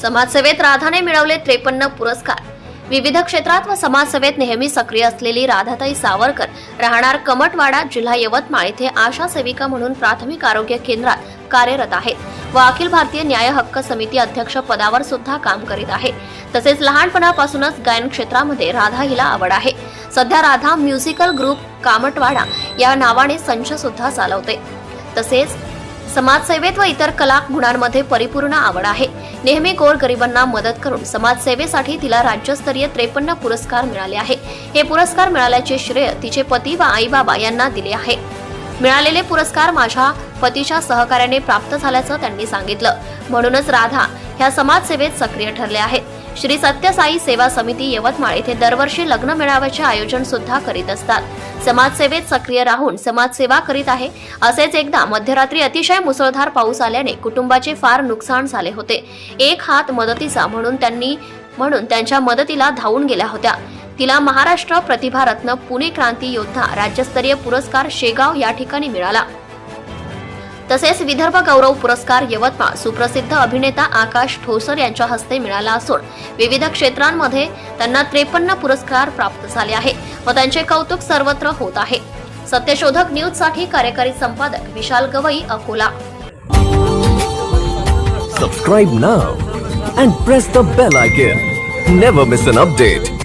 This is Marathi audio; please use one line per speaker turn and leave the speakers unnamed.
समाजसेवेत राधाने मिळवले 53 पुरस्कार। विविध क्षेत्रात व समाजसेवेत नेहमी सक्रिय असलेली राधाताई सावरकर राहणार कमटवाडा, जिल्हा यवतमाळ येथे आशा सेविका म्हणून प्राथमिक आरोग्य केंद्रात कार्यरत आहेत व अखिल भारतीय न्याय हक्क समिती अध्यक्ष पदावर सुद्धा काम करीत आहे। तसेच लहानपणापासूनच गायन क्षेत्रामध्ये राधा हिला आवड आहे। सध्या राधा म्युझिकल ग्रुप कामटवाडा या नावाने संच सुद्धा चालवते। तसेच समाजसेवेत व इतर कला गुणांमध्ये परिपूर्ण आवड आहे। नेहमी गोरगरिबांना मदत करून समाजसेवेसाठी तिला राज्यस्तरीय 53 पुरस्कार मिळाले आहे। हे पुरस्कार मिळाल्याचे श्रेय तिचे पती व आई बाबा यांना दिले आहे। मिळालेले पुरस्कार माझ्या पतीच्या सहकार्याने प्राप्त झाल्याचं त्यांनी सांगितलं। म्हणूनच राधा ह्या समाजसेवेत सक्रिय ठरले आहेत। श्री सत्यसाई सेवा समिती यवतमाळ येथे दरवर्षी लग्न मेळाव्याचे आयोजन सुद्धा करीत असतात। समाजसेवेत सक्रिय राहून समाजसेवा करीत आहे। असेच एकदा मध्यरात्री अतिशय मुसळधार पाऊस आल्याने कुटुंबाचे फार नुकसान झाले होते। एक हात मदतीचा म्हणून त्यांच्या मदतीला धावून गेल्या होत्या। तिला महाराष्ट्र प्रतिभा रत्न पुणे क्रांती योद्धा राज्यस्तरीय पुरस्कार शेगाव या ठिकाणी मिळाला। तसेच विदर्भ गौरव पुरस्कार यवतमाळ सुप्रसिद्ध अभिनेता आकाश ठोसर यांच्या हस्ते मिळाला असून विविध क्षेत्रांमध्ये त्यांना 53 पुरस्कार प्राप्त झाले आहे व त्यांचे कौतुक सर्वत्र होत आहे। सत्यशोधक न्यूज साठी कार्यकारी संपादक विशाल Gavai, Akola.
Subscribe now and press the bell icon. Never miss an update.